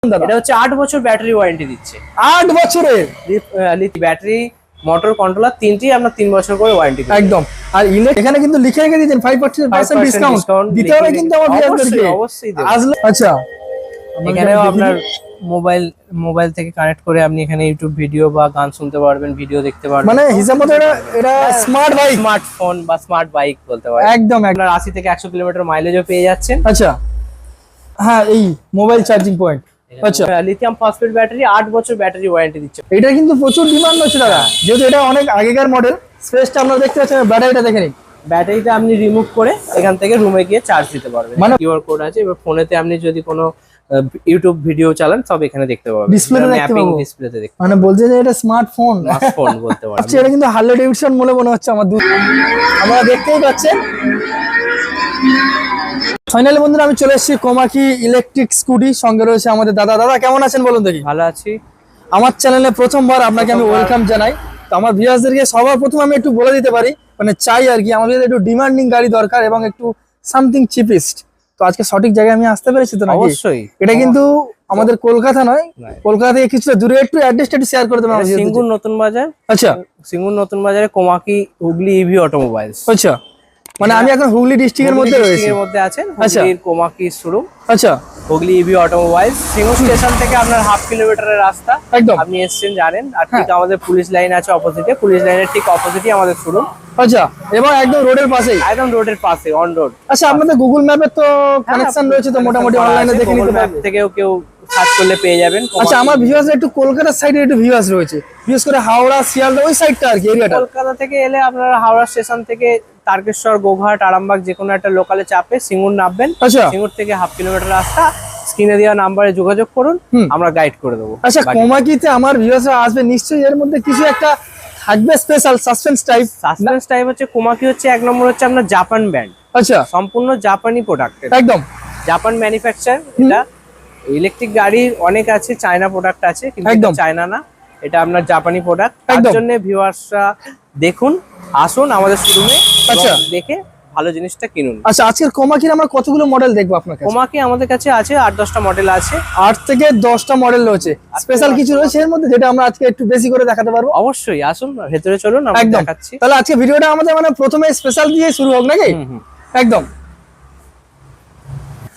এটা হচ্ছে 8 বছর ব্যাটারি ওয়ারেন্টি দিচ্ছে। 8 বছরের ব্যাটারি, মোটর, কন্ট্রোলার তিনটেই আমরা 3 বছর করে ওয়ারেন্টি দিই। একদম। আর এখানে কিন্তু লিখে রেখে দিয়েছেন 5% ডিসকাউন্ট দিতে হবে কিন্তু আমার ভিউয়ারদেরকে। অবশ্যই দেব। আচ্ছা, এখানেও আপনার মোবাইল থেকে কানেক্ট করে আপনি এখানে ইউটিউব ভিডিও বা গান শুনতে পারবেন, ভিডিও দেখতে পারবেন। মানে হিসাব মতো এটা স্মার্ট বাইক, স্মার্টফোন বা স্মার্ট বাইক বলতে পারেন। একদম আপনার 80 থেকে 100 কিলোমিটার মাইলেজও পেয়ে যাচ্ছেন। আচ্ছা, হ্যাঁ, এই মোবাইল চার্জিং পয়েন্ট। আচ্ছা, লিথিয়াম ফসফেট ব্যাটারি 8 বছর ব্যাটারি ওয়ারেন্টি দিচ্ছে। এটা কিন্তু প্রচুর ডিমান্ড হচ্ছে দাদা, যেহেতু এটা অনেক আগেকার মডেল। স্পেসটা আপনারা দেখতে পাচ্ছেন, ব্যাটারিটা দেখে নিন। ব্যাটারিটা আপনি রিমুভ করে এখান থেকে রুমে গিয়ে চার্জ দিতে পারবেন। মানে কিউআর কোড আছে, এবার ফোনেতে আপনি যদি কোনো ইউটিউব ভিডিও চালান সব এখানে দেখতে পাবেন। ডিসপ্লেতে দেখতে পাবো, ডিসপ্লেতে দেখতে মানে বলছে যে এটা স্মার্টফোন। স্মার্টফোন বলতে পারেন। আচ্ছা, এটা কিন্তু হার্লে ডেভিডসন মনে হচ্ছে আমার দূর। আমরা দেখতেই পাচ্ছেন। ফাইনালি বন্ধুরা, আমি চলে এসেছি কোমাকি ইলেকট্রিক স্কুটি। সঙ্গে রয়েছে আমাদের দাদা। কেমন আছেন বলুন দেখি? ভালো আছি। আমার চ্যানেলে প্রথমবার আপনাকে আমি ওয়েলকাম জানাই। তো আমার ভিউয়ার্সদেরকে সবার প্রথম আমি একটু বলে দিতে পারি, মানে চাই আর কি, আমাদের একটু ডিমান্ডিং গাড়ি দরকার এবং একটু সামথিং চিপেস্ট। তো আজকে সঠিক জায়গায় আমি আসতে পেরেছি তো নাকি? অবশ্যই। এটা কিন্তু আমাদের কলকাতা নয়, কলকাতা থেকে কিছুটা দূরে। একটু অ্যাড্রেসটা একটু শেয়ার করে দেবেন। সিঙ্গুর নতুন বাজার। আচ্ছা, সিঙ্গুর নতুন বাজারে কোমাকি হুগলি ইভি অটোমোবাইলস। আচ্ছা, মানে আমি এখন হুগলি ডিস্ট্রিক্টের মধ্যে রয়েছি। এর মধ্যে আছেন হুগলির কোমাকি শোরুম। আচ্ছা, Hooghly EV automobiles. Singur station থেকে আপনার হাফ কিলোমিটারের রাস্তা। একদম আপনি এসেছেন জানেন। আর ঠিক আমাদের পুলিশ লাইন আছে অপোজিটে, পুলিশ লাইনের ঠিক অপোজিটই আমাদের শোরুম। আচ্ছা, এবং একদম রোডের পাশেই, একদম রোডের পাশে, অন রোড। আচ্ছা, আপনাদের গুগল ম্যাপের তো কানেকশন রয়েছে, তো মোটামুটি অনলাইনে দেখে নিতে পারবেন। থেকেও কেউ সার্চ করলে পেয়ে যাবেন। আচ্ছা, আমার ভিউয়ার্স একটু কলকাতার সাইডে একটু ভিউয়ার্স রয়েছে, বিশেষ করে হাওড়া, শিয়ালদা ওই সাইডটা আর কি, এরিয়াটা। কলকাতা থেকে এলে আপনারা হাওড়া স্টেশন থেকে তারকেশ্বর, গোঘাট, আরামবাগ যে কোনো একটা লোকালে চাপে সিঙ্গুর নামবেন। আচ্ছা, সিঙ্গুর থেকে হাফ কিলোমিটার রাস্তা। স্ক্রিনে দেওয়া নাম্বারে যোগাযোগ করুন, আমরা গাইড করে দেবো। আচ্ছা, কোমাকিতে আমার ভিউয়ার্সরা আসবে নিশ্চয়ই, এর মধ্যে কিছু একটা থাকবে special suspense type. Suspense type হচ্ছে কোমাকি হচ্ছে এক নম্বর হচ্ছে আপনার জাপান ব্র্যান্ড। আচ্ছা, সম্পূর্ণ জাপানি প্রোডাক্ট, একদম জাপান ম্যানুফ্যাকচার। এটা ইলেকট্রিক গাড়ির অনেক আছে, চায়না প্রোডাক্ট আছে, কিন্তু এটা চায়না না, এটা আপনার জাপানি প্রোডাক্ট। তার জন্য ভিউয়ার্সরা দেখুন, আসুন আমাদের শোরুমে। আচ্ছা, দেখে ভালো জিনিসটা কিনুন। আচ্ছা, আজকের কোমাকির আমরা কতগুলো মডেল দেখবো আপনার কাছে? কোমাকি আমাদের কাছে আছে 8-10টা মডেল আছে। 8 থেকে 10টা মডেল রয়েছে। স্পেশাল কিছু রয়েছে এর মধ্যে যেটা আমরা আজকে একটু বেশি করে দেখাতে পারবো? অবশ্যই, আসুন ভেতরে চলুন, আমরা দেখাচ্ছি। তাহলে আজকে ভিডিওটা আমাদের মানে প্রথমে স্পেশাল দিয়ে শুরু হোক নাকি? একদম।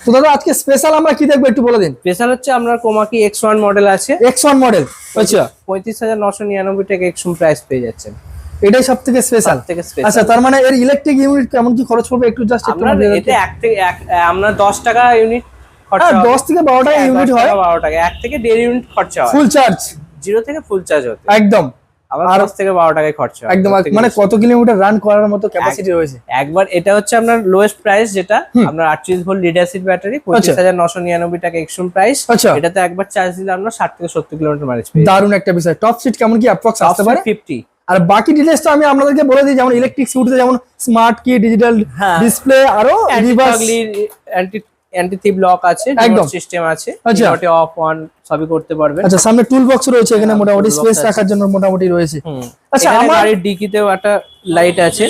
তো দাদা, আজকে স্পেশাল আমরা কি দেখবো একটু বলে দিন। স্পেশাল হচ্ছে আপনার কোমাকি X1 মডেল আছে। X1 মডেল, আচ্ছা, 35,999 টাকা এক্সট্রিম প্রাইস পেয়ে যাচ্ছেন। এটাই সবথেকে স্পেশাল। আচ্ছা, তার মানে এর ইলেকট্রিক ইউনিট কেমন কি খরচ পড়বে একটু জাস্ট একটু আপনার এটা আমরা 10 টাকা ইউনিট খরচা হবে। 10 থেকে 12 টাকা ইউনিট হয়। 12 টাকা, 1 থেকে 1.5 ইউনিট খরচা হয় ফুল চার্জ, 0 থেকে ফুল চার্জ হতে। একদম। আবার 10 থেকে 12 টাকায় খরচা হয় একদম। মানে কত কিলোমিটার রান করার মতো ক্যাপাসিটি রয়েছে? একবার এটা হচ্ছে আপনার লোয়েস্ট প্রাইস, যেটা আপনার 38 ভোল্ট লিড অ্যাসিড ব্যাটারি, 25,999 টাকা এক্সট্রিম প্রাইস। এটাতে একবার চার্জ দিলে আমরা 60 থেকে 70 কিলোমিটার মাইলেজ পাই। দারুণ একটা বিষয়। টপ সিট কেমন কি অ্যাপ্রক্স আসতে পারে? 50। আর বাকি ডিটেইলস তো আমি আপনাদেরকে বলে দিই, যেমন ইলেকট্রিক স্কুটিতে যেমন স্মার্ট কি, ডিজিটাল ডিসপ্লে, আরো রিভার্স অ্যান্টি থিপ লক আছে, রিমোট সিস্টেম আছে, রিমোটে অফ অন সবই করতে পারবেন। আচ্ছা, সামনে টুল বক্স রয়েছে, এখানে মোটামুটি স্পেস রাখার জন্য মোটামুটি রয়েছে। আচ্ছা, আমার গাড়ির ডিকিতেও একটা লাইট আছে।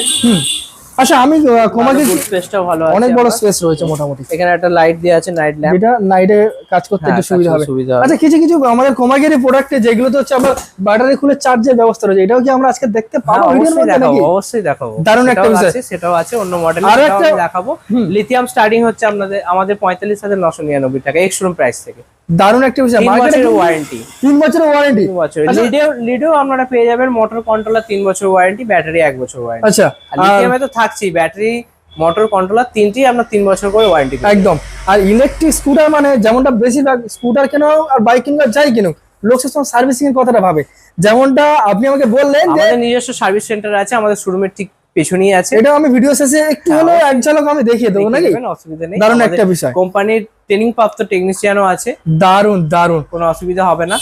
আচ্ছা, আমি কোমাকি স্পেসটাও ভালো আছে, অনেক বড় স্পেস রয়েছে মোটামুটি। এখানে একটা লাইট দেয়া আছে, নাইট ল্যাম্প, যেটা নাইটে কাজ করতে একটু সুবিধা হবে। আচ্ছা, কিছু আমাদের কোমাকির প্রোডাক্টে যেগুলো তো হচ্ছে আমরা ব্যাটারি খুলে চার্জের ব্যবস্থা রয়েছে, এটাও কি আমরা আজকে দেখতে পাবো ভিডিওর মধ্যে নাকি? অবশ্যই দেখাবো। দারুণ একটা বিষয়। সেটাও আছে অন্য মডেল, সেটাও দেখাবো। লিথিয়াম স্টার্টিং হচ্ছে আমাদের 45,999 টাকা এক্সট্রিম প্রাইস থেকে। দারুণ একটা বিষয়। 3 বছরের ওয়ারেন্টি। 3 বছরের ওয়ারেন্টি। 3 বছর। লিডেও আপনারা পেয়ে যাবেন মোটর কন্ট্রোলার 3 বছর ওয়ারেন্টি, ব্যাটারি 1 বছর ওয়ারেন্টি। আচ্ছা, আর লিথিয়ামে তো থাকছেই, ব্যাটারি, মোটর, কন্ট্রোলার তিনটেই আমরা 3 বছর করে ওয়ারেন্টি দিই। একদম। আর ইলেকট্রিক স্কুটার মানে যেমনটা বেশিরভাগ স্কুটার কেন আর বাইক কিনবে যাই কিনুক, লোক সবসময় সার্ভিসিং এর কথাটা ভাবে। যেমনটা আপনি আমাকে বললেন, আমাদের নিজস্ব সার্ভিস সেন্টার আছে আমাদের শোরুমের ঠিক পেছনেই আছে। এটা আমি ভিডিও শেষে একটু হলো এক ঝলক আমি দেখিয়ে দেবো নাকি? অসুবিধা নেই। দারুণ একটা বিষয়। কোম্পানির ট্রেনিং প্রাপ্ত টেকনিশিয়ানও আছে। দারুণ দারুণ, কোনো অসুবিধা হবে না।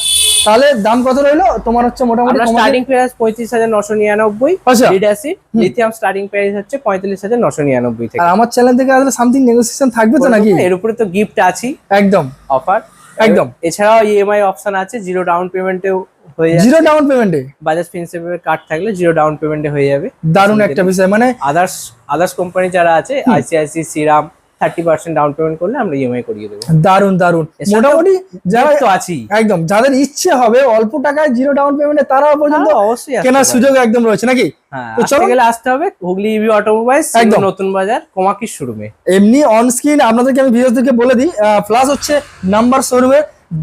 তাহলে দাম কত রইলো তোমার? হচ্ছে মোটামুটি স্টার্টিং প্রাইস 35,999। আচ্ছা, lead acid lithium starting price হচ্ছে 45,999 থেকে। আর আমার চ্যানেল থেকে আসলে সামথিং নেগোসিয়েশন থাকবে তো নাকি? এর উপরে তো গিফট আছে, একদম অফার, একদম। এছাড়াও ইএমআই অপশন আছে, জিরো ডাউন পেমেন্টেও হয়ে যাবে। জিরো ডাউন পেমেন্টে বাজাজ ফিনসেভের কার্ড থাকলে জিরো ডাউন পেমেন্টে হয়ে যাবে। দারুণ একটা বিষয়। মানে আদার্স কোম্পানি যারা আছে, আইসিআইসি, সিরাম, 30% ডাউন পেমেন্ট করলে আমরা ইএমআই করিয়ে দেবো। দারুন দারুন, মোটামুটি যারা তো আছি একদম যাদের ইচ্ছে হবে অল্প টাকায় জিরো ডাউন পেমেন্টে তারা পর্যন্ত অবশ্যই কেনার সুযোগ একদম রয়েছে নাকি? হ্যাঁ, তো আসতে গেলে আসতে হবে হুগলি ইভি অটোমোবাইলস, একদম নতুন বাজার কোমাকির শোরুমে। এমনি অন স্ক্রিন আপনাদেরকে আমি ভিউয়ারদেরকে বলে দিই, প্লাস হচ্ছে নাম্বার শোরুমে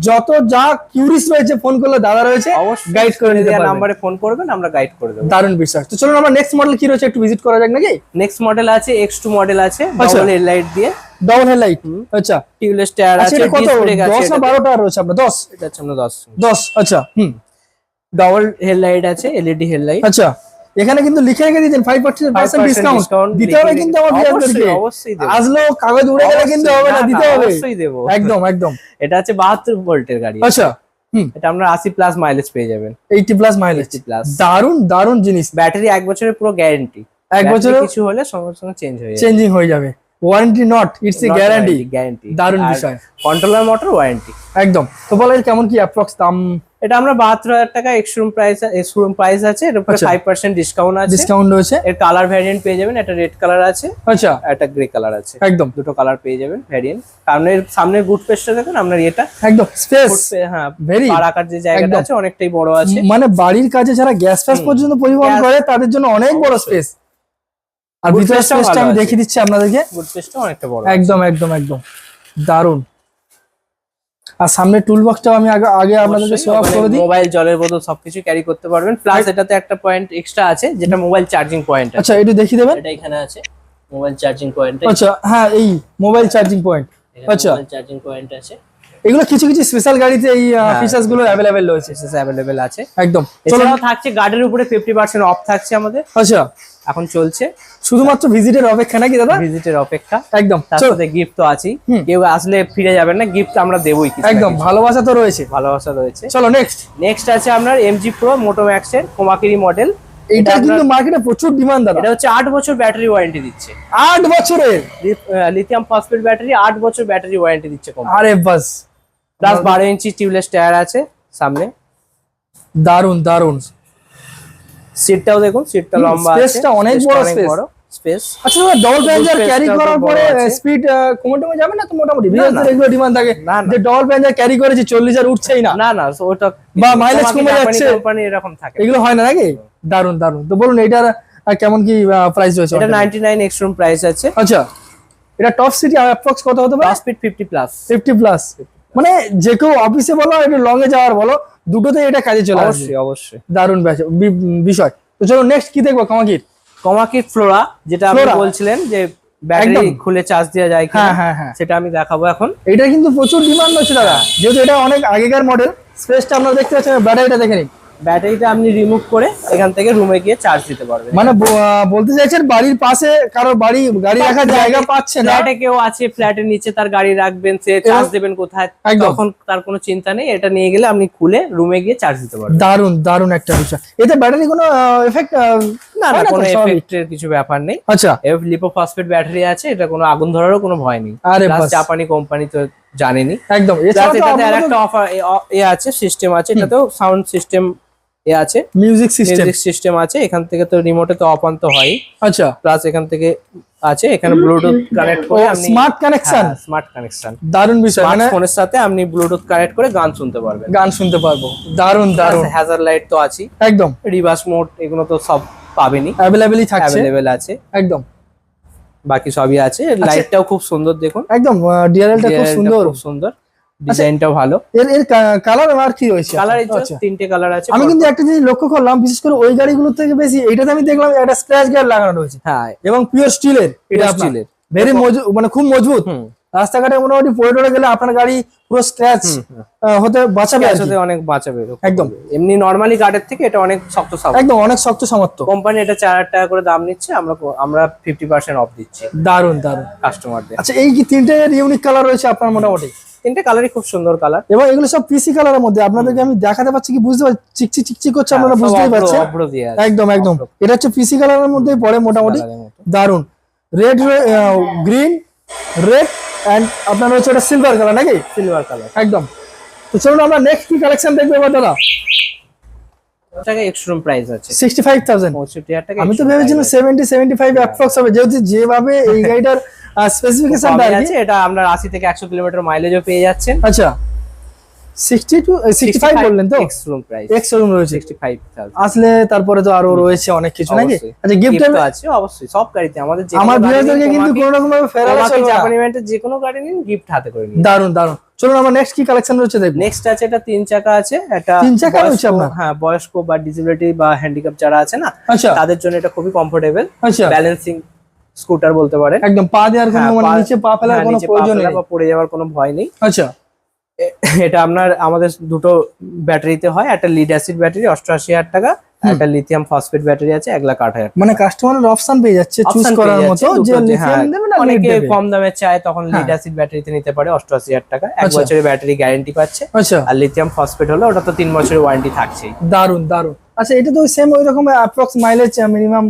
যত যা কিউরিস রয়েছে ফোন করলে দাদা রয়েছে, গাইড করে নিতে পারবেন। নাম্বারে ফোন করবেন, আমরা গাইড করে দেব। দারুণ বিষয়। তো চলুন আমরা নেক্সট মডেল কি রয়েছে একটু ভিজিট করা যাক নাকি? নেক্সট মডেল আছে X2 মডেল আছে, ডাবল হেডলাইট দিয়ে, ডাবল হেডলাইট। আচ্ছা, টিউবলেস টায়ার আছে, এটা কত, ডিসপ্লে আছে। 10 না 12 টায়ার রয়েছে আপনার? 10। এটা হচ্ছে আমরা 10। আচ্ছা, ডাবল হেডলাইট আছে, এলইডি হেডলাইট। আচ্ছা, এখানে কিন্তু লিখে রেখে দিয়েছেন 5% ডিসকাউন্ট দিতে হবে কিন্তু আমার ভিউয়ারদেরকে। অবশ্যই দেব, আসলে কাগজ উড়ে গেলে কিন্তু হবে না, দিতে হবে। অবশ্যই দেব, একদম একদম। এটা হচ্ছে 72 ভোল্টের গাড়ি। আচ্ছা, এটা আমরা 80 প্লাস মাইলেজ পেয়ে যাবেন। 80 প্লাস মাইলেজ, দারুন দারুন জিনিস। ব্যাটারি 1 বছরের পুরো গ্যারান্টি, 1 বছরের কিছু হলে সঙ্গে সঙ্গে চেঞ্জিং হয়ে যাবে। Warranty not, it's a guarantee. দারুন বিষয়। কন্ট্রোলার মোটর ওয়ারেন্টি একদম। তো বলেন কেমন কি অ্যাপ্রক্স দাম? এটা আমরা 72,000 টাকা শোরুম প্রাইস আছে, এর উপরে 5% ডিসকাউন্ট রয়েছে। এর কালার ভ্যারিয়েন্ট পেয়ে যাবেন, একটা রেড কালার আছে, আচ্ছা, একটা গ্রে কালার আছে, একদম দুটো কালার পেয়ে যাবেন ভ্যারিয়েন্ট। সামনের বুট স্পেসটা দেখুন আপনার, এটা একদম স্পেস, হ্যাঁ ভেরি আকার যে জায়গাটা আছে অনেকটাই বড় আছে, মানে বাড়ির কাজে যারা গ্যাস ফ্যাস পর্যন্ত পরিবহন করে তাদের জন্য অনেক বড় স্পেস। আর ভিতরের স্পেসটা আমি দেখিয়ে দিচ্ছি আপনাদেরকে, বুট স্পেসটা অনেকটা বড়, একদম একদম একদম দারুন। আর সামনে টুল বক্সটাও আমি আগে আপনাদেরকে শো অফ করে দিই। মোবাইল, জলের বোতল সবকিছু ক্যারি করতে পারবেন। প্লাস এটাতে একটা পয়েন্ট এক্সট্রা আছে যেটা মোবাইল চার্জিং পয়েন্ট। আচ্ছা, একটু দেখিয়ে দেবেন। এটা এখানে আছে মোবাইল চার্জিং পয়েন্ট। আচ্ছা, হ্যাঁ, এই মোবাইল চার্জিং পয়েন্ট। আচ্ছা, মোবাইল চার্জিং পয়েন্ট আছে। এগুলো কিছু কিছু স্পেশাল গাড়িতে এই ফিচারস গুলো अवेलेबल রয়েছে, অ্যাভেলেবেল আছে একদম। এছাড়াও থাকছে গার্ডের উপরে 50% অফ থাকছে আমাদের। আচ্ছা, এখন চলছে শুধুমাত্র ভিজিটের অপেক্ষা নাকি দাদা? ভিজিটের অপেক্ষা, একদম। তার সাথে গিফট তো আছেই, কেউ আসলে ফিরে যাবেন না, গিফট আমরা দেবই কিছু। একদম, ভালোবাসা তো রয়েছে, ভালোবাসা রয়েছে। চলো নেক্সট আছে আপনার MG Pro মোটোম্যাক্স এর কোমাকিরি মডেল। এটা কিন্তু মার্কেটে প্রচুর ডিমান্ড দাদা। এটা হচ্ছে 8 বছর ব্যাটারি ওয়ারেন্টি দিচ্ছে। 8 বছরের লিথিয়াম ফসফেট ব্যাটারি, 8 বছর ব্যাটারি ওয়ারেন্টি দিচ্ছে কোম্পানি। আরে বাস। প্লাস 12 ইঞ্চি টিউবলেস টায়ার আছে সামনে। দারুন দারুন। সিটটাও দেখুন, সিটটা লম্বা আছে, স্পেসটা অনেক বড় স্পেস। আচ্ছা, ডবল প্যাঞ্জার ক্যারি করার পরে স্পিড কমে যাবে না তো? মোটামুটি ভিউয়ারদের এগুলো ডিমান্ড থাকে যে ডবল প্যাঞ্জার ক্যারি করেছি 40 আর উঠছেই না। না ওটা বা মাইলেজ কমে যাচ্ছে, কোম্পানি এরকম থাকে, এগুলো হয় না নাকি? দারুন দারুন। তো বলুন এটার কেমন কি প্রাইস রয়েছে? এটা 99 এক্সট্রিম প্রাইস আছে। আচ্ছা, এটা টপ সিটি অ্যাপ্রক্স কত হতে পারে? Top speed 50 plus. 50 প্লাস, মানে যে কেউ অফিসে বলো একটু লং এ যাওয়ার বলো, দুটোতে এটা কাজে চলে আসবে। অবশ্যই দারুন বিষয়। তো চলো নেক্সট কি দেখবো? কোমাকির ফ্লোরা, যেটা আপনি বলছিলেন যে ব্যাটারি খুলে চার্জ দেওয়া যায় কিনা, হ্যাঁ, সেটা আমি দেখাবো এখন। এটা কিন্তু প্রচুর ডিমান্ড হচ্ছে দাদা, যেহেতু এটা অনেক আগেকার মডেল। স্পেসটা আপনারা দেখতে পাচ্ছেন, ব্যাটারিটা দেখে নিন। ব্যাটারিটা আপনি রিমুভ করে এখান থেকে রুমে গিয়ে চার্জ দিতে পারবেন। মানে বলতে চাইছেন বাড়ির পাশে কারো গাড়ি রাখার জায়গা পাচ্ছে না, ফ্ল্যাটে কেউ আছে, ফ্ল্যাটের নিচে তার গাড়ি রাখবেন, সে চার্জ দেবেন কোথায়, তখন তার কোনো চিন্তা নেই। এটা নিয়ে গেলে আপনি খুলে রুমে গিয়ে চার্জ দিতে পারবেন। দারুন দারুন একটা বিষয়। এতে ব্যাটারি কোনো এফেক্ট না, কোনো এফেক্টের কিছু ব্যাপার নেই। আচ্ছা, লিপোফসফেট ব্যাটারি আছে, এটা কোনো আগুন ধরারও কোনো ভয় নেই। জাপানি কোম্পানি তো জানেনি। একদম। এটাতে আরেকটা অফার আছে, সিস্টেম আছে, এটাতেও সাউন্ড সিস্টেম আছে, মিউজিক সিস্টেম আছে। এখান থেকে তো রিমোটে তো অফ অন তো হয়। আচ্ছা, প্লাস এখান থেকে আছে, এখানে ব্লুটুথ কানেক্ট করে আপনি স্মার্ট কানেকশন। দারুন বিষয়, মানে ফোনের সাথে আপনি ব্লুটুথ কানেক্ট করে গান শুনতে পারবেন। দারুন। হ্যাজার লাইট তো আছে, একদম। রিভার্স মোড এগুলো তো সব পাবেনই, অ্যাভেলেবল আছে একদম। বাকি সবই আছে। লাইটটাও খুব সুন্দর দেখুন, একদম। ডিআরএলটা খুব সুন্দর, ডিজাইনটাও ভালো। এর কালার আর কি রয়েছে? কালার তিনটে কালার আছে। আমি কিন্তু একটা জিনিস লক্ষ্য করলাম, বিশেষ করে ওই গাড়িগুলোর থেকে বেশি এটাতে আমি দেখলাম একটা স্ক্র্যাচ গার্ড লাগানো রয়েছে। হ্যাঁ, এবং পিওর স্টিলের, ভেরি মজবুত, মানে খুব মজবুত। রাস্তাঘাটে মোটামুটি পড়ে গেলে আপনার গাড়ি পুরো স্ক্র্যাচ হতে বাঁচাবে, অনেক বাঁচাবে একদম। এমনি নরমালি গার্ডের থেকে এটা অনেক শক্ত সামর্থ্য, একদম অনেক শক্ত সামর্থ্য। কোম্পানি এটা 4,000 টাকা করে দাম নিচ্ছে, আমরা 50% অফ দিচ্ছি। দারুন কাস্টমারদের। আচ্ছা, এই কি তিনটে ইউনিক কালার রয়েছে আপনার? মোটামুটি তিনটে কালারই খুব সুন্দর কালার, এবং এগুলো সব পিসি কালারের মধ্যে। আপনাদেরকে আমি দেখাতে পাচ্ছি কি বুঝতে পারছি, চিকচিক করছে, আপনারা বুঝতেই পারছেন। একদম এটা হচ্ছে পিসি কালারের মধ্যেই পড়ে মোটামুটি। দারুন। রেড, গ্রিন, রেড এন্ড আপনার হচ্ছে এটা সিলভার কালার নাকি? সিলভার কালার, একদম। তো চলুন আমরা নেক্সট কি কালেকশন দেখবো এবার দাদা? টাকা এক্সট্রিম প্রাইস আছে 65,000। 65,000 টাকা। আমি তো ভেবেছিলাম 70-75 অ্যাপ্রক্স হবে, যেহেতু যেভাবে এই গাড়িটার স্পেসিফিকেশনটা আছে। এটা আপনার 80 থেকে 100 কিলোমিটার মাইলেজও পেয়ে যাচ্ছেন। আচ্ছা 60 টু 65 বললেন তো? Ex showroom price, ex showroom রয়েছে 65,000। আসলে তারপরে তো আরো রয়েছে অনেক কিছু নাকি? অবশ্যই। আচ্ছা গিফট গিফট আছে অবশ্যই সব গাড়িতে আমাদের। যে আমার ভিউয়ারদেরকে কিন্তু কোনো রকম ভাবে ফেরানো চলবে না। জাপানি ব্র্যান্ডের যে কোনো গাড়ি নিন গিফট হাতে করে নিন। দারুন দারুন। চলুন আমরা নেক্সট কি কালেকশন রয়েছে দেখব। নেক্সট আছে এটা 3 চাকা আছে। এটা 3 চাকা রয়েছে আপনার? হ্যাঁ, বয়স্ক বা ডিসেবিলিটি বা হ্যান্ডিক্যাপ যারা আছে না, আচ্ছা তাদের জন্য এটা খুবই কমফোর্টেবল। আচ্ছা ব্যালেন্সিং স্কুটার বলতে পারেন। একদম পা দেওয়ার কোনো মানে নিচে পা ফেলার কোনো প্রয়োজন নেই বা পড়ে যাওয়ার কোনো ভয় নেই। আচ্ছা এটা আমাদের দুটো ব্যাটারিতে হয়। একটা লিড অ্যাসিড ব্যাটারি 88,000 টাকা, একটা লিথিয়াম ফসফেট ব্যাটারি আছে 1,08,000। মানে কাস্টমারের অপশন পেয়ে যাচ্ছে চুজ করার মতো যে লিথিয়াম দেবে না লিড অনেকে দেবে। কম দামে চায় তখন লিড অ্যাসিড ব্যাটারিতে নিতে পারে 88,000 টাকা। 1 বছরের ব্যাটারি গ্যারান্টি পাচ্ছে। আচ্ছা আর লিথিয়াম ফসফেট হলো ওটা তো 3 বছরের ওয়ারেন্টি থাকছেই। দারুন দারুন। আচ্ছা এটা তো সেম ওই রকম অ্যাপ্রক্স মাইলেজ মিনিমাম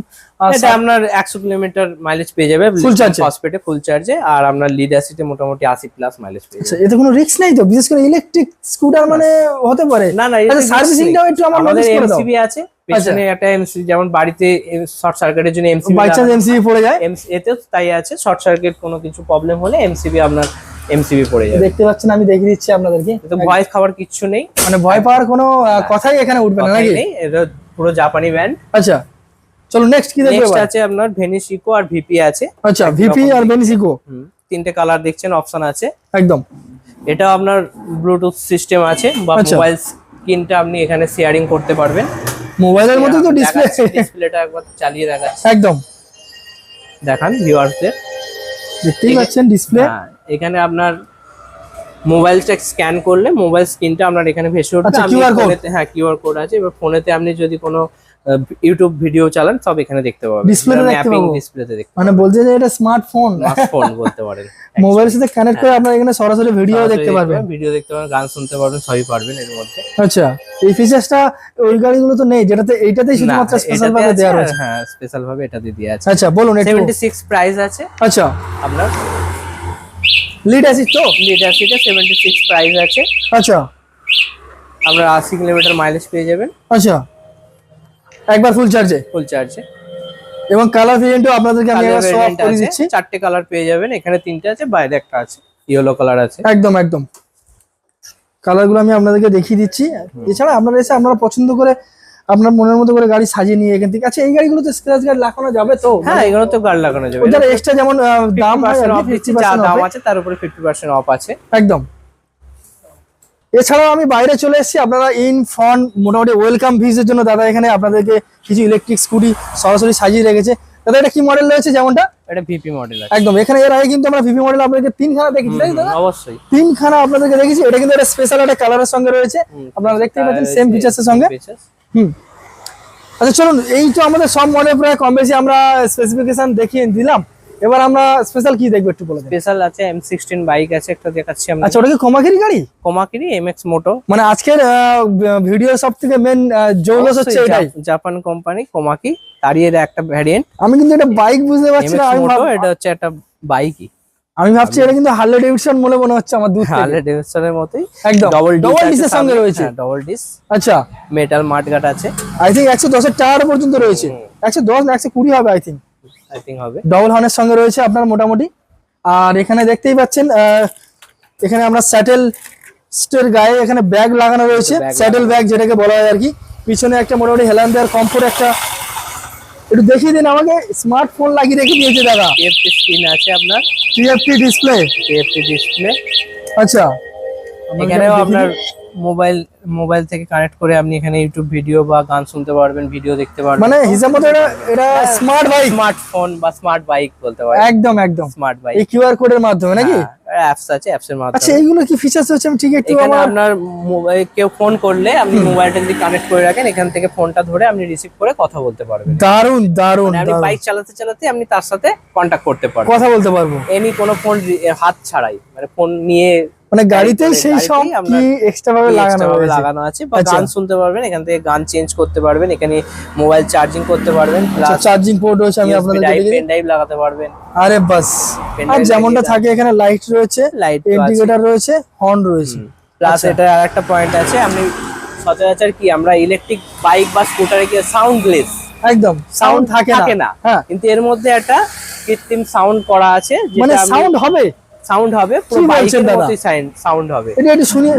এটা আপনার 100 কিলোমিটার মাইলেজ পেয়ে যাবে ফুল চার্জে, ফসফেটে ফুল চার্জে। আর আপনার লিড অ্যাসিডে মোটামুটি 80 প্লাস মাইলেজ পেয়ে আচ্ছা যাবে। এতে কোনো রিস্ক নাই তো? বিশেষ করে ইলেকট্রিক স্কুটার মানে হতে পারে না না, আচ্ছা সার্ভিসিংটাও একটু আমার আমাদের নোটিস করে দাও। এমসিবি আছে পেছনে একটা এমসিবি, যেমন বাড়িতে শর্ট সার্কিটের জন্য এমসিবি, বাই চান্স এমসিবি পড়ে যায় এতেও তাই আছে। শর্ট সার্কিট কোনো কিছু প্রবলেম হলে এমসিবি আপনার এমসিবি পড়ে যাবে। দেখতে পাচ্ছেন আমি দেখিয়ে দিচ্ছি আপনাদেরকে। তো ভয় খাওয়ার কিচ্ছু নেই, মানে ভয় পাওয়ার কোনো কথাই এখানে উঠবে না নাকি? নেই, এটা পুরো জাপানি ব্র্যান্ড। আচ্ছা চলো নেক্সট কি দেখবো নেক্সট এবার? আছে আপনার ভেনিস ইকো আর ভিপি আছে। আচ্ছা ভিপি আর বেনিসিকো তিনটে কালার দেখছেন, অপশন আছে একদম। এটা আপনার ব্লুটুথ সিস্টেম আছে বা আচ্ছা। মোবাইল স্ক্রিনটা আপনি এখানে শেয়ারিং করতে পারবেন। মোবাইলের মতো তো ডিসপ্লে ডিসপ্লেটা একবার চালিয়ে দেখাচ্ছি, একদম দেখান ভিউয়ারদের। দেখতেই পাচ্ছেন ডিসপ্লে। হ্যাঁ, এখানে আপনার মোবাইলটা স্ক্যান করলে মোবাইল স্ক্রিনটা আপনার এখানে ভেসে উঠবে। আচ্ছা, আপনি QR code? ফোনেতে, হ্যাঁ কিউআর কোড আছে। এবার ফোনেতে আপনি যদি কোনো ইউটিউব ভিডিও চালান সব এখানে দেখতে পাবেন, ডিসপ্লেতে দেখতে পাবো, ডিসপ্লেতে দেখতে মানে বলছে যে এটা স্মার্টফোন স্মার্টফোন বলতে পারেন। মোবাইলের সাথে কানেক্ট করে আপনারা এখানে সরাসরি ভিডিও দেখতে পারবেন, ভিডিও দেখতে পারবেন, গান শুনতে পারবেন, সবই পারবেন এর মধ্যে। আচ্ছা এই ফিচারসটা ওই গাড়িগুলো তো নেই, যেটাতে এইটাতেই শুধুমাত্র স্পেশাল ভাবে দেওয়া রয়েছে। হ্যাঁ স্পেশাল ভাবে এটাতে দেওয়া আছে। আচ্ছা বলুন একটু। 76 প্রাইস আছে আচ্ছা আপনার। লিড অ্যাসিড তো? লিড অ্যাসিডে 76 প্রাইস আছে। আচ্ছা আমরা 80 কিলোমিটার মাইলেজ পেয়ে যাবেন আচ্ছা একবার ফুল চার্জে। ফুল চার্জে। এবং কালার ভেরিয়েন্টও আপনাদেরকে আমি এবার শো অফ করে দিচ্ছি। 4টে কালার পেয়ে যাবেন, এখানে 3টে আছে, বাইরে একটা আছে, ইয়েলো কালার আছে। একদম একদম কালারগুলো আমি আপনাদেরকে দেখিয়ে দিচ্ছি। এছাড়া আপনারা এসে আপনারা পছন্দ করে আপনার মনের মতো করে গাড়ি সাজিয়ে নিয়ে এখান থেকে। আচ্ছা এই গাড়িগুলো তো স্ক্র্যাচ গার্ড লাগানো যাবে তো? হ্যাঁ এগুলো তো গার্ড লাগানো যাবে। ওদের এক্সট্রা যেমন দাম হয় আর 50% দাম আছে, তার উপরে 50% অফ আছে। একদম। এছাড়াও আমি বাইরে চলে এসেছি, আপনারা ইন ফ্রন্ট মোটামুটি ওয়েলকাম ভিউজের জন্য দাদা এখানে আপনাদেরকে কিছু ইলেকট্রিক স্কুটি সরাসরি সাজিয়ে রেখেছে। দাদা এটা কি মডেল রয়েছে যেমনটা? এটা ভিপি মডেল আছে। একদম এখানে এর আগে কিন্তু আমরা ভিপি মডেল আপনাদেরকে 3খানা দেখেছি তাই দাদা? অবশ্যই 3খানা আপনাদেরকে দেখেছি। এটা কিন্তু একটা স্পেশাল একটা কালারের সঙ্গে রয়েছে, আপনারা দেখতেই পাচ্ছেন সেম ফিচার্সের সঙ্গে। আচ্ছা চলুন, এই তো আমাদের সব মডেল প্রায় কম বেশি আমরা স্পেসিফিকেশন দেখিয়ে দিলাম। এবার আমরা স্পেশাল কি দেখবো একটু বলে দেন। স্পেশাল আছে M16 বাইক আছে, একটা দেখাচ্ছি আমরা। আচ্ছা ওটা কি কোমাকিরি গাড়ি? কোমাকিরি MX মোটো। মানে আজকের ভিডিও সব থেকে মেন জৌলস হচ্ছে এটাই, জাপান কোম্পানি কোমাকি, তারই এর একটা ভ্যারিয়েন্ট। আমি কিন্তু এটা বাইক বুঝতে পারছি না, MX মোটো এটা হচ্ছে একটা বাইকই। আমি ভাবছি এটা কিন্তু হার্লে ডেভিডসন মনে হচ্ছে আমার দূর থেকে। হার্লে ডেভিডসনের মতোই একদম ডবল ডিসের সঙ্গে রয়েছে। Double disc. আচ্ছা মেটাল মাঠগাট আছে। আই থিংক 110 এর টায়ার পর্যন্ত রয়েছে। 110 না 120 হবে আই থিংক হবে। ডবল হর্নের সঙ্গে রয়েছে আপনার মোটামুটি। আর এখানে দেখতেই পাচ্ছেন এখানে আমরা স্যাটেল স্টের গায়ে এখানে ব্যাগ লাগানো রয়েছে, স্যাডেল ব্যাগ যেটাকে বলা হয় আর কি। পিছনে একটা মোটামুটি হেলান দেওয়ার কমফোর্ট একটা, একটু দেখিয়ে দিন আমাকে। স্মার্টফোন লাগিয়ে রেখে দিয়েছে দাদা। TFT স্ক্রিন আছে আপনার, TFT ডিসপ্লে। TFT display. আচ্ছা এখানেও আপনার মোবাইল থেকে কানেক্ট করে আপনি এখানে ইউটিউব ভিডিও বা গান শুনতে পারবেন, ভিডিও দেখতে পারবেন। মানে হিসাব মতো এটা স্মার্ট বাইক, স্মার্টফোন বা স্মার্ট বাইক বলতে পারেন। একদম একদম স্মার্ট বাইক। এই কিউআর কোডের মাধ্যমে নাকি? অ্যাপস আছে, অ্যাপস এর মাধ্যমে। আচ্ছা এইগুলো কি ফিচারস হচ্ছে আমি ঠিক একটু এখানে আপনার মোবাইল কেউ ফোন করলে আপনি মোবাইলটা যদি কানেক্ট করে রাখেন, এখান থেকে ফোনটা ধরে আপনি রিসিভ করে কথা বলতে পারবেন। দারুন দারুন। আপনি বাইক চালাতে চালাতে আপনি তার সাথে কন্টাক্ট করতে পারবেন, কথা বলতে পারবো এনি কোনো ফোন হাত ছাড়াই, মানে ফোন নিয়ে মানে গাড়িতেই সেই সব কি এক্সট্রা ভাবে লাগানো আছে। বা গান শুনতে পারবেন, এখান থেকে গান চেঞ্জ করতে পারবেন, এখানে মোবাইল চার্জিং করতে পারবেন, প্লাস চার্জিং পোর্ট রয়েছে। আমি আপনাদের পেন ড্রাইভ লাগাতে পারবেন। আরে বাস, আর যেমনটা থাকে এখানে লাইট রয়েছে, লাইট ইন্ডিকেটর রয়েছে, হর্ন রয়েছে। প্লাস এটা আরেকটা পয়েন্ট আছে, আপনি সচরাচর কি আমরা ইলেকট্রিক বাইক বা স্কুটারে কি সাউন্ডলেস, একদম সাউন্ড থাকে না। কিন্তু এর মধ্যে একটা কৃত্রিম সাউন্ড করা আছে, মানে সাউন্ড হবে, সাউন্ড হবে পুরো বাইকের মতই সাউন্ড হবে। এটা একটু শুনি,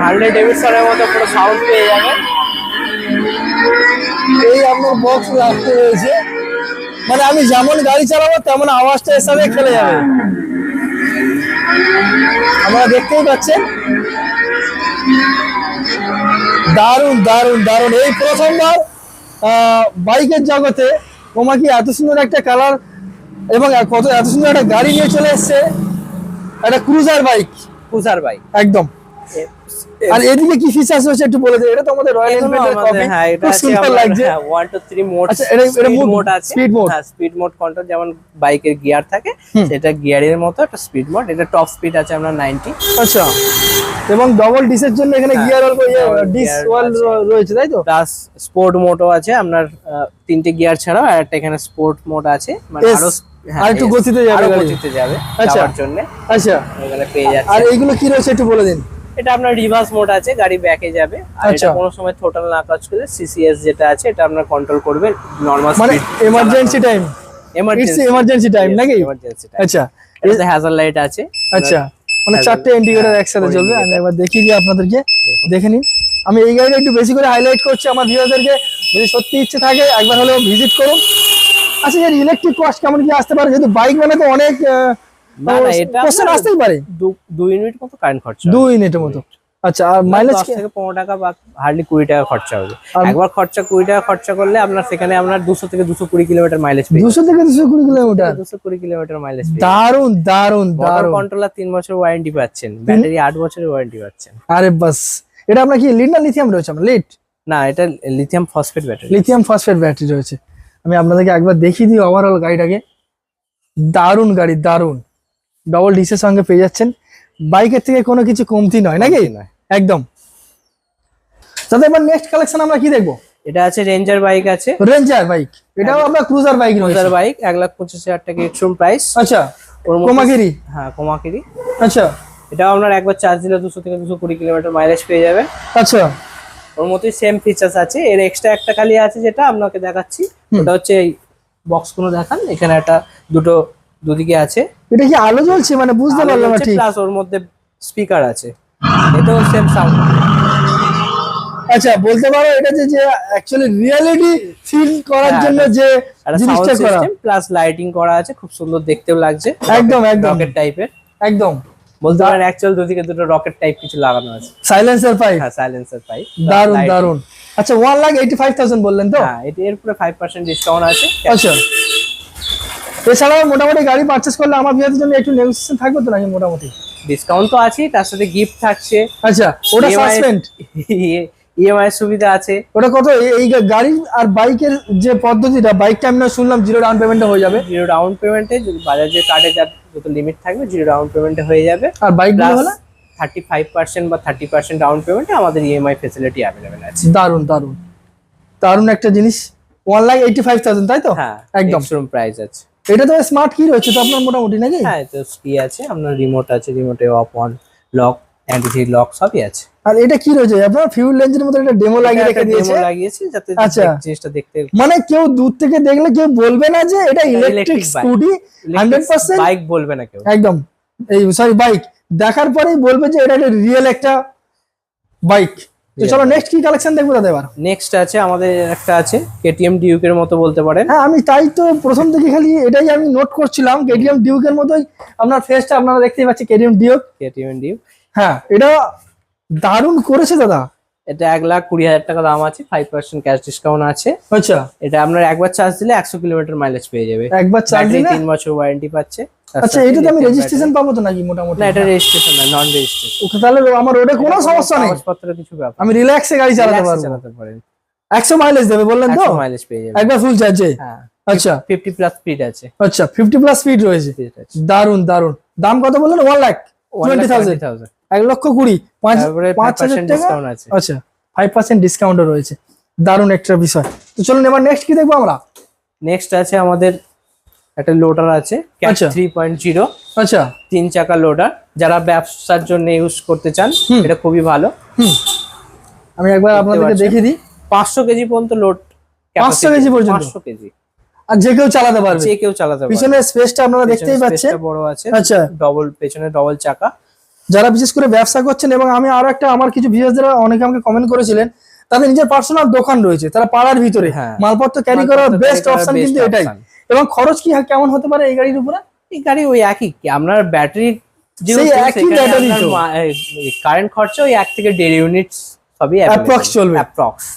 হার্লে ডেভিডসনের মতো পুরো সাউন্ড পেয়ে যাবে। এই আপনার বক্স রাখতে রয়েছে, মানে আমি যেমন গাড়ি চালাবো তেমন আওয়াজটা এর সাথে খেলে যাবে। আমরা দেখতেই পাচ্ছেন, দারুণ দারুণ দারুণ। এই প্রথমবার বাইকের জগতে তোমাকে এত সুন্দর একটা কালার এবং এত সুন্দর একটা গাড়ি নিয়ে চলে এসছে, একটা ক্রুজার বাইক। একদম। আর এদিকে কি ফিচারস আছে একটু বলে দিই। এটা তো আমাদের রয়্যাল এনফিল্ডের কপি। হ্যাঁ, এটা আছে সুন্দর লাগছে। 1 to 3 মোড। আচ্ছা, এটা মোড আছে, স্পিড মোড। হ্যাঁ, স্পিড মোড কন্ট্রোল, যেমন বাইকের গিয়ার থাকে সেটা গিয়ারের মতো একটা স্পিড মোড। এটা টপ স্পিড আছে আমরা 90। আচ্ছা, এবং ডবল ডিসের জন্য এখানে গিয়ার অল্প ডিস ওয়াল রয়েছে, তাই তো? প্লাস স্পোর্ট মোডও আছে আপনার, 3টে গিয়ার ছাড়াও আর একটা এখানে স্পোর্ট মোড আছে, মানে আরো আর একটু গতিতে যাবে, গতিতে যাবে যাওয়ার জন্য। আচ্ছা, এখানে পেয়ে যাচ্ছে। আর এইগুলো কি রয়েছে একটু বলে দিন। এটা আপনার রিভার্স মোড আছে, গাড়ি ব্যাকে যাবে। আর এটা কোনো সময় থ্রোটল না কাজ করলে সিসিএস যেটা আছে এটা আপনার কন্ট্রোল করবে নরমাল স্পিড, মানে এমার্জেন্সি টাইম, এমার্জেন্সি টাইম নাকি? আচ্ছা, এটাতে হ্যাজার্ড লাইট আছে। আচ্ছা, মানে 4টে ইন্ডিকেটর একসাথে জ্বলবে। আমি একবার দেখিয়ে দিই আপনাদেরকে, দেখে নিন। আমি এই গাড়িটা একটু বেশি করে হাইলাইট করছি আমার ভিউয়ারদেরকে, যদি সত্যি ইচ্ছে থাকে একবার হলেও ভিজিট করুন। আচ্ছা, এর ইলেকট্রিক কস্ট কেমন কি আসতে পারে, যেহেতু বাইক মানে তো অনেক কোশ্চেন আসতেই পারে। 2 ইউনিট মতো কারেন্ট খরচা, 2 ইউনিটের মতো। আচ্ছা, আর মাইলেজ 10 থেকে 15 টাকা বা হার্ডলি 20 টাকা খরচা হবে। একবার 20 টাকা খরচা করলে আপনার সেখানে আপনার 200 থেকে 220 কিলোমিটার মাইলেজ পেয়ে 200 থেকে 220 কিলোমিটার 220 কিলোমিটার মাইলেজ পেয়ে দারুন দারুন দারুন। কন্ট্রোলার 3 বছর ওয়ারেন্টি পাচ্ছেন, ব্যাটারি 8 বছরের ওয়ারেন্টি পাচ্ছেন। আরে বাস, এটা আপনার কি লিড না লিথিয়াম রয়েছে? আমরা লিড না, এটা lithium phosphate battery. Lithium phosphate battery রয়েছে। আমি আপনাদেরকে একবার দেখিয়ে দিই ওভারঅল গাড়িটাকে। দারুন গাড়ি, দারুন। ডবল ডিসের সঙ্গে পেয়ে যাচ্ছেন, বাইকের থেকে কোনো কিছু কমতি নয় নাকি? একদম। তাহলে এবার নেক্সট কালেকশন আমরা কি দেখবো? এটা আছে রেঞ্জার বাইক আছে। রেঞ্জার বাইক, এটাও আপনার ক্রুজার বাইক রয়েছে। ক্রুজার বাইক 1,25,000 টাকা এক্সট্রুম প্রাইস। আচ্ছা, কোমাকিরি। হ্যাঁ, কোমাকিরি। আচ্ছা, এটাও আপনার একবার চার্জ দিলে 200 থেকে 220 কিলোমিটার মাইলেজ পেয়ে যাবে। আচ্ছা, ওর মতোই সেম ফিচার্স আছে। এর এক্সট্রা একটা খালি আছে যেটা আপনাকে দেখাচ্ছি, ওটা হচ্ছে এই বক্স গুলো দেখান। এখানে একটা দুদিকে আছে। এটা কি আলো জ্বলছে? মানে বুঝতে পারলাম না ঠিক। প্লাস ওর মধ্যে স্পিকার আছে, এটাও সেম সাউন্ড। আচ্ছা, বলতে পারো এটা যে অ্যাকচুয়ালি রিয়েলিটি ফিল করার জন্য যে জিনিসটা করা, প্লাস লাইটিং করা আছে, খুব সুন্দর দেখতেও লাগছে। একদম একদম রকেট টাইপের, একদম বলতে পারেন অ্যাকচুয়াল দুদিকে দুটো রকেট টাইপ কিছু লাগানো আছে। Silencer pipe. হ্যাঁ, সাইলেন্সার পাইপ। দারুন দারুন। আচ্ছা, 1,85,000 বললেন তো? হ্যাঁ, এর উপরে 5% ডিসকাউন্ট আছে। আচ্ছা, এছাড়াও মোটামুটি গাড়ি পারচেজ করলে আমার ভিউয়ারদের জন্য একটু নেগোসিয়েশন থাকবে তো নাকি? মোটামুটি ডিসকাউন্ট তো আছে, তার সাথে গিফট থাকছে। আচ্ছা, ওটা সাসপেন্ড ইএমআই সুবিধা আছে। ওটা কত? এই গাড়ি আর বাইকের যে পদ্ধতিটা, বাইকটা আমি না শুনলাম 0 ডাউন পেমেন্টে হয়ে যাবে। 0 ডাউন পেমেন্টে, যদি বাজাজের কার্ডে যত লিমিট থাকবে 0 ডাউন পেমেন্টে হয়ে যাবে। আর বাইকগুলো হলো 35% বা 30% ডাউন পেমেন্টে আমাদের ইএমআই ফ্যাসিলিটি अवेलेबल আছে। দারুন দারুন দারুন একটা জিনিস। 1,85,000 তাই তো? হ্যাঁ, একদম এক্সট্রিম প্রাইস আছে। এটা তো স্মার্ট কি রয়েছে তো আপনার মোটামুটি নাকি? হ্যাঁ, তো কি আছে আপনার, রিমোট আছে, রিমোটে off on lock, anti lock সবই আছে। আর এটা কি রয়েছে আপনার? ফিউল রেঞ্জের মতো একটা ডেমো লাগিয়ে রেখে দিয়েছে। ডেমো লাগিয়েছে যাতে জিনিসটা দেখতে, মানে কেউ দূর থেকে দেখলে কেউ বলবে না যে এটা ইলেকট্রিক স্কুটি, 100% বাইক বলবে না কেউ। একদম, এই সরি বাইক দেখার পরেই বলবে যে এটা একটা রিয়েল একটা বাইক। তো চলো নেক্সট কি কালেকশন দেখবো দাদা এবার? নেক্সট আছে আমাদের একটা আছে কেটিএম ডিউকের মতো বলতে পারেন। হ্যাঁ, আমি তাই তো প্রথম থেকে খালি এটাই আমি নোট করছিলাম, কেটিএম ডিউকের মতোই আপনার ফেসটা আপনারা দেখতেই পাচ্ছেন, কেটিএম ডিউক। হ্যাঁ, এটা দারুণ করেছে দাদা। এটা 1,20,000 টাকা দাম আছে, 5% ক্যাশ ডিসকাউন্ট আছে। আচ্ছা, এটা আপনার একবার চার্জ দিলে 100 কিলোমিটার মাইলেজ পেয়ে যাবে। একবার চার্জ দিলে 3 বছর ওয়ারেন্টি পাচ্ছে। আচ্ছা, এটাতে আমি রেজিস্ট্রেশন পাবো তো নাকি? মোটামুটি না, এটা রেজিস্ট্রেশন না, নন রেজিস্ট্রেশন। ওকে, তাহলে আমার রোডে কোনো সমস্যা নেই, কাগজপত্র কিছু ব্যাপার, আমি রিল্যাক্সে গাড়ি চালাতে পারেন। 100 মাইলেজ দেবে বললেন তো? 100 মাইলেজ পেয়ে যাবে একবার ফুল চার্জে। হ্যাঁ, আচ্ছা, 50 প্লাস স্পিড আছে। আচ্ছা, 50 প্লাস স্পিড রয়েছে। দারুন দারুন। দাম কত বললেন? 1,20,000। 1,20,000 5,000 ডিসকাউন্ট আছে। আচ্ছা, 5% ডিসকাউন্টও রয়েছে। দারুন একটা বিষয়। তো চলুন এবার নেক্সট কি দেখবো আমরা? নেক্সট আছে আমাদের একটা লোডার আছে, ক্যাট 3.0। আচ্ছা, 3 চাকা লোডার, যারা ব্যবসার জন্য ইউজ করতে চান এটা খুবই ভালো। আমি একবার আপনাদেরকে দেখিয়ে দিই। 500 কেজি পর্যন্ত লোড, 500 কেজি পর্যন্ত। 500 কেজি আর যে কেউ চালাতে পারবে, যে কেউ চালাতে পারবে। পিছনের স্পেসটা আপনারা দেখতেই পাচ্ছেন, বড় আছে। আচ্ছা, পেছনে ডবল চাকা। যারা বিশেষ করে ব্যবসা করছেন, এবং আমি আরো একটা, আমার কিছু ভিউয়ার্সরা অনেকে আমাকে কমেন্ট করেছিলেন, তাদের নিজের পার্সোনাল দোকান রয়েছে, তারা পাড়ার ভিতরে মালপত্র ক্যারি করার বেস্ট অপশন কিন্তু এটাই। এবং খরচ কি কেমন হতে পারে এই গাড়ির উপরে? এই গাড়ি ওই একই, আপনার ব্যাটারি কারেন্ট খরচা ওই 1 থেকে 1.5 ইউনিট সবই অ্যাপ্রক্স চলবে।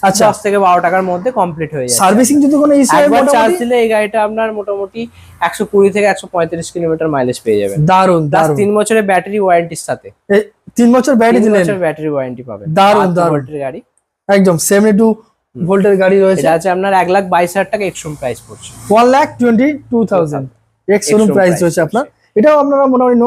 আচ্ছা, 10 থেকে 12 টাকার মধ্যে কমপ্লিট হয়ে যাবে। সার্ভিসিং যদি কোনো ইস্যু হয়, একবার চার্জ দিলে এই গাড়িটা আপনার মোটামুটি 120 থেকে 135 কিলোমিটার মাইলেজ পেয়ে যাবেন। দারুন দারুন। 3 বছরের ব্যাটারি ওয়ারেন্টির সাথে। 3 বছর ব্যাটারি দিলেন? 3 বছর ব্যাটারি ওয়ারেন্টি পাবেন। দারুন দারুন গাড়ি, একদম 72 ভোল্টের গাড়ি রয়েছে। এটা আছে আপনার 1,22,000 টাকা এক্স-শোরুম প্রাইস পড়ছে। 1,22,000 এক্স-শোরুম প্রাইস রয়েছে আপনার। এটাও আপনারা মোটামুটি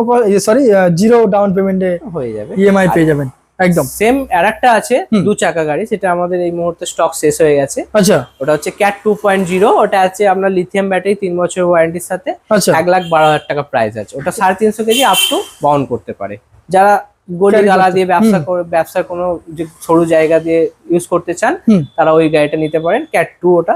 জিরো ডাউন পেমেন্টে হয়ে যাবে, ইএমআই পেয়ে যাবেন। একদম সেম আরেকটা আছে 2 চাকা গাড়ি, সেটা আমাদের এই মুহূর্তে স্টক শেষ হয়ে গেছে। আচ্ছা, ওটা হচ্ছে ক্যাট 2.0। ওটা আছে আপনার লিথিয়াম ব্যাটারি, 3 বছরের ওয়ারেন্টির সাথে। আচ্ছা, 1,12,000 টাকা প্রাইস আছে। ওটা 350 কেজি আপ টু বহন করতে পারে। যারা গলি গালা দিয়ে ব্যবসার কোনো সরু জায়গা দিয়ে ইউজ করতে চান, তারা ওই গাড়িটা নিতে পারেন। ক্যাট 2 ওটা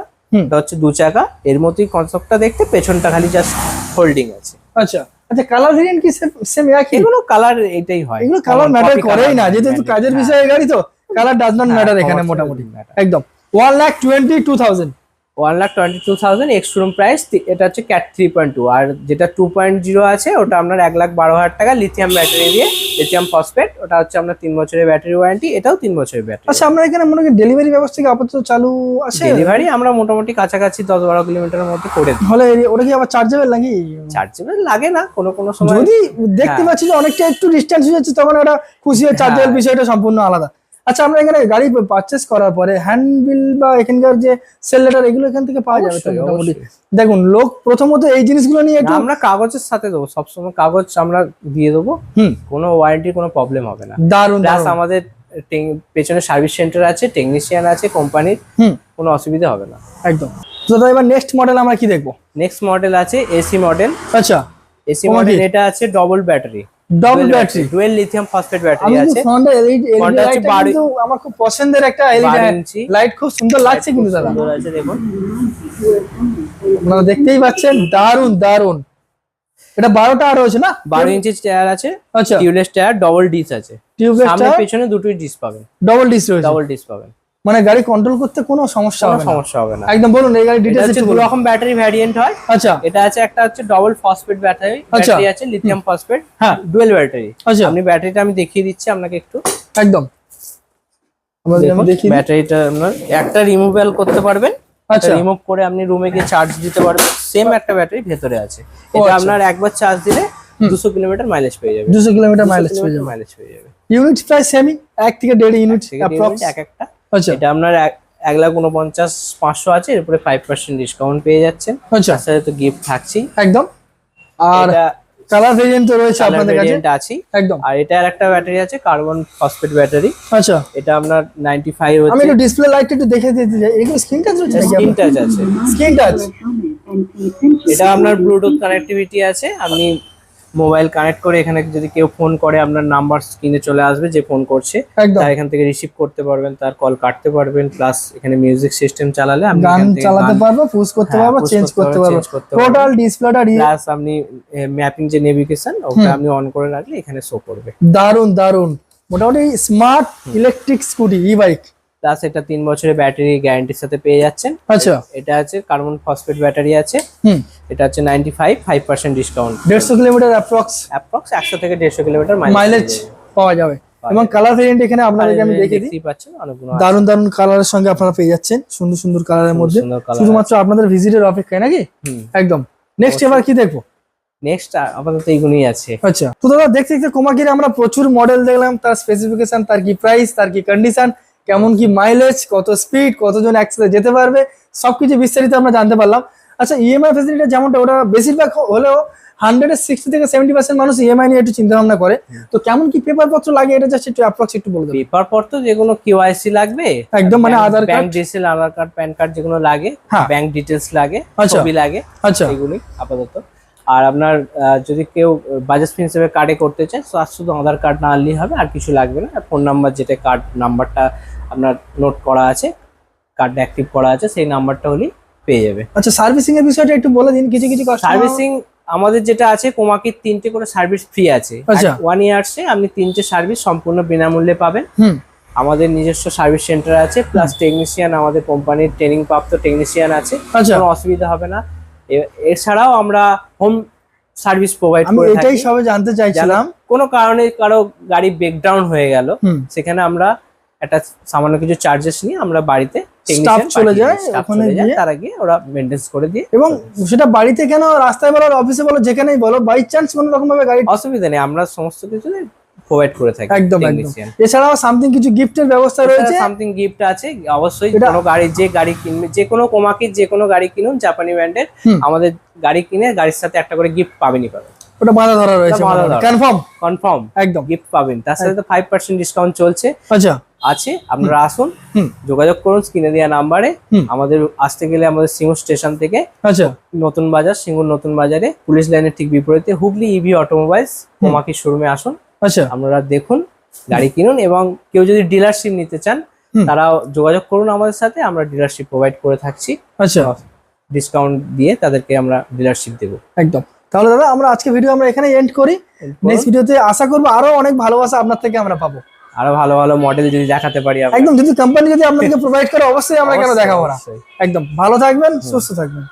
হচ্ছে 2 চাকা, এর মতোই কনসেপ্টটা দেখতে, পেছনটা খালি জাস্ট হোল্ডিং আছে। আচ্ছা আচ্ছা, কালার ভেরিয়েন্ট কি সেম একই? এগুলো কালার এটাই হয়, এগুলো কালার ম্যাটার করেই না, যেহেতু কাজের বিষয়ে গাড়ি তো কালার ডাজ নট ম্যাটার এখানে মোটামুটি। একদম 1,22,000 1,22,000 এক্স-শোরুম প্রাইস। এটা হচ্ছে ক্যাট 3.2। আর যেটা 2.0 আছে ওটা আপনার 1,12,000 টাকা লিথিয়াম ব্যাটারি দিয়ে, লিথিয়াম ফসফেট। ওটা হচ্ছে আপনার 3 বছরের ব্যাটারি ওয়ারেন্টি, এটাও 3 বছরের ব্যাটারি। আচ্ছা, আমরা এখানে মনে করি ডেলিভারি ব্যবস্থা কি আপাতত চালু আছে? ডেলিভারি আমরা মোটামুটি কাছাকাছি 10-12 কিলোমিটারের মধ্যে করে দিই। হলে ওটা কি আবার চার্জেবল নাকি? চার্জেবল লাগে না কোনো সময়। যদি দেখতে পাচ্ছি যে অনেকটা একটু ডিসটেন্স হয়ে যাচ্ছে, তখন ওটা খুশি হয়ে চার্জেবল, বিষয়টা সম্পূর্ণ আলাদা। আচ্ছা, আমরা এখানে গাড়ি পারচেস করার পরে হ্যান্ডবিল বা এখানকার যে সেল লেটার, এগুলো এখান থেকে পাওয়া যাবে তো মোটামুটি? দেখুন, লোক প্রথমত এই জিনিসগুলো নিয়ে একটু, আমরা কাগজের সাথে দেবো, সবসময় কাগজ আমরা দিয়ে দেবো, কোনো ওয়ারেন্টির কোনো প্রবলেম হবে না। দারুন। প্লাস আমাদের পেছনে সার্ভিস সেন্টার আছে, টেকনিশিয়ান আছে কোম্পানির, কোনো অসুবিধা হবে না। একদম। তো দাদা, এবার নেক্সট মডেল আমরা কি দেখবো? নেক্সট মডেল আছে এসি মডেল। আচ্ছা, এসি মডেল, এটা আছে double battery, dual lithium phosphate battery আছে। কিন্তু আমার খুব পছন্দের একটা এলইডি লাইট, খুব সুন্দর লাগছে কিন্তু দাদা। সুন্দর আছে, দেখুন আপনারা দেখতেই পাচ্ছেন, দারুন দারুন। এটা 12টা রয়েছে না? 12 ইঞ্চি টায়ার আছে। আচ্ছা, টিউবলেস টায়ার, ডবল ডিস আছে। সামনে টায়ার, পেছনে দুটোই ডিস পাবেন। ডবল ডিস রয়েছে। ডবল ডিস পাবেন, মানে গাড়ি কন্ট্রোল করতে কোনো সমস্যা হবে না। একদম। বলুন এই গাড়ি ডিটেইলস একটু। 2 রকম ব্যাটারি ভ্যারিয়েন্ট হয়। আচ্ছা, এটা আছে, একটা হচ্ছে ডবল ফসফেট ব্যাটারি আছে, লিথিয়াম ফসফেট, হ্যাঁ, ডুয়েল ব্যাটারি। আচ্ছা, আপনি ব্যাটারিটা আমি দেখিয়ে দিচ্ছি আপনাকে একটু। একদম, আমরা দেখি ব্যাটারিটা আপনার একটা রিমুভাল করতে পারবেন। আচ্ছা, রিমুভ করে আপনি রুমে গিয়ে চার্জ দিতে পারবেন। সেম একটা ব্যাটারি ভেতরে আছে। এটা আপনার একবার চার্জ দিলে 200 কিলোমিটার মাইলেজ পেয়ে যাবে। 200 কিলোমিটার মাইলেজ পেয়ে যাবে। ইউনিট প্রাইস সেমি 1 থেকে 1.5 ইউনিট অ্যাপ্রক্স এক একটা। আচ্ছা, এটা আপনার 1,49,500 আছে, এর উপরে 5% ডিসকাউন্ট পেয়ে যাচ্ছেন। আচ্ছা, তার সাথে তো গিফট থাকছেই একদম। আর কালার ভেরিয়েন্ট তো রয়েছে আপনাদের কাছে? আছে একদম। আর এটা আরেকটা ব্যাটারি আছে, কার্বন ফসফেট ব্যাটারি। আচ্ছা, এটা আপনার 95 হচ্ছে। আমি একটু ডিসপ্লে লাইটটা একটু দেখে দিতে চাই। এগুলো স্ক্রিন টাচ রয়েছে নাকি? স্ক্রিন টাচ আছে। Screen touch. এটা আপনার ব্লুটুথ কানেক্টিভিটি আছে। আপনি মোবাইল কানেক্ট করে এখানে যদি কেউ ফোন করে, আপনার নাম্বার স্ক্রিনে চলে আসবে যে ফোন করছে, তার এখান থেকে রিসিভ করতে পারবেন, তার কল কাটতে পারবেন। প্লাস এখানে মিউজিক সিস্টেম চালালে আপনি গান চালাতে পারবেন, পুশ করতে পারবেন, চেঞ্জ করতে পারবেন। টোটাল ডিসপ্লেটা প্লাস আপনি ম্যাপিং যে নেভিগেশন, ওটা আপনি অন করে রাখলে এখানে শো করবে। দারুন দারুন। মোটামুটি স্মার্ট ইলেকট্রিক স্কুটি, ই বাইক। প্লাস এটা 3 বছরের ব্যাটারি গ্যারান্টির সাথে পেয়ে যাচ্ছেন। আচ্ছা, এটা আছে কার্বন ফসফেট ব্যাটারি আছে। এটা হচ্ছে 95, 5% ডিসকাউন্ট। 150 কিলোমিটার অ্যাপ্রক্স 100 থেকে 150 কিলোমিটার মাইলেজ পাওয়া যাবে। এবং কালার ভেরিয়েন্ট এখানে আপনাদেরকে আমি দেখিয়ে দিই। পাচ্ছেন অনেকগুলো দারুন দারুন কালারের সঙ্গে আপনারা পেয়ে যাচ্ছেন, সুন্দর সুন্দর কালারের মধ্যে, শুধুমাত্র আপনাদের ভিজিটের অপেক্ষায় নাকি? একদম। নেক্সট এবার কি দেখবো? নেক্সট আপাতত এইগুলোই আছে। আচ্ছা, তো দাদা দেখতে দেখতে কোমাকিরে আমরা প্রচুর মডেল দেখলাম, তার স্পেসিফিকেশন, তার কি প্রাইস, তার কি কন্ডিশন, কেমন কি মাইলেজ, কত স্পিড, কতজন একসাথে যেতে পারবে, সবকিছু বিস্তারিত আমরা জানতে পারলাম। আচ্ছা, ইএমআই ফ্যাসিলিটি যেমনটা, ওটা বেশিরভাগ হলেও 160 থেকে 70% মানুষ ইএমআই নিয়ে একটু চিন্তা ভাবনা করে। তো কেমন কি পেপার পত্র লাগে, এটা জাস্ট একটু অ্যাপ্রক্স একটু বলে দেন। পেপার পত্র যেগুলো KYC লাগবে একদম, মানে আধার কার্ড, ব্যাংক ডিটেইলস, আধার কার্ড, প্যান কার্ড যেগুলো লাগে, ব্যাংক ডিটেইলস লাগে, ছবি লাগে। আচ্ছা, এগুলোই আপাতত। আর আপনার যদি কেউ বাজাজ ফিন্সের কার্ডে করতে চায়, শুধু আধার কার্ড না আনলেই হবে, আর কিছু লাগবে না। ফোন নাম্বার, যেটা কার্ড নাম্বারটা আপনার নোট করা আছে, কার্ড অ্যাক্টিভ করা আছে, সেই নাম্বারটা হলেই পেয়ে যাবে। আচ্ছা, সার্ভিসিং এর বিষয়টা একটু বলে দিন। কিছু কিছু সার্ভিসিং আমাদের যেটা আছে, কোমাকির 3টে করে সার্ভিস ফ্রি আছে। আচ্ছা। 1 ইয়ার্সে আপনি 3টে সার্ভিস সম্পূর্ণ বিনামূল্যে পাবেন। আমাদের নিজস্ব সার্ভিস সেন্টার আছে, প্লাস টেকনিশিয়ান, আমাদের কোম্পানির ট্রেনিং প্রাপ্ত টেকনিশিয়ান আছে, আচ্ছা। কোনো অসুবিধা হবে না। এছাড়াও আমরা হোম সার্ভিস প্রোভাইড আমি করে এটাই থাকি। সবে জানতে চাইছিলাম, কোনো কারণে কারো গাড়ি ব্রেকডাউন হয়ে গেল, সেখানে আমরা একটা সামান্য কিছু চার্জেস নিয়ে আমরা বাড়িতে স্টাফ চলে যায় ওখানে গিয়ে, তারা গিয়ে ওরা মেইনটেইন করে দিয়ে। এবং সেটা বাড়িতে কেন, রাস্তায় বলো, অফিসে বলো, যেখানেই বলো, বাই চান্স কোনো রকম ভাবে গাড়ি অসুবিধা নেই, আমরা সমস্ত কিছু প্রোভাইড করে থাকি। একদম একদম। এছাড়াও সামথিং কিছু গিফটের ব্যবস্থা রয়েছে, সামথিং গিফট আছে অবশ্যই। কোনো গাড়ি, যে গাড়ি কিনবে, যে কোনো কোমাকির যে কোনো গাড়ি কিনুন জাপানি ব্র্যান্ডের, আমাদের গাড়ি কিনে গাড়ির সাথে একটা করে গিফট পাবেনই পাবেন। ওটা বাঁধা ধরা রয়েছে, কনফার্ম একদম গিফট পাবেন। তার সাথে তো 5% ডিসকাউন্ট চলছে। আচ্ছা, আছে, আপনারা আসুন, যোগাযোগ করুন স্ক্রিনে দেওয়া নাম্বারে। আমাদের আসতে গেলে আমাদের সিঙ্গুর স্টেশন থেকে, আচ্ছা, নতুন বাজার, সিঙ্গুর নতুন বাজারে পুলিশ লাইনের ঠিক বিপরীতে হুগলি ইভি অটোমোবাইলস কোমাকি শোরুমে আসুন। আচ্ছা, আপনারা দেখুন, গাড়ি কিনুন, এবং কেউ যদি ডিলারশিপ নিতে চান তারা যোগাযোগ করুন আমাদের সাথে, আমরা ডিলারশিপ প্রোভাইড করে থাকছি। আচ্ছা, ডিসকাউন্ট দিয়ে তাদেরকে আমরা ডিলারশিপ দেবো। একদম। তাহলে দাদা আমরা আজকে ভিডিও আমরা এখানে এন্ড করি। নেক্সট ভিডিওতে আশা করবো আরো অনেক ভালোবাসা আপনার থেকে আমরা পাবো, আরো ভালো ভালো মডেল যদি দেখাতে পারি। একদম, যদি কোম্পানি যদি আপনাদেরকে প্রোভাইড করে অবশ্যই আমরা কেন দেখাবো না। একদম, ভালো থাকবেন, সুস্থ থাকবেন।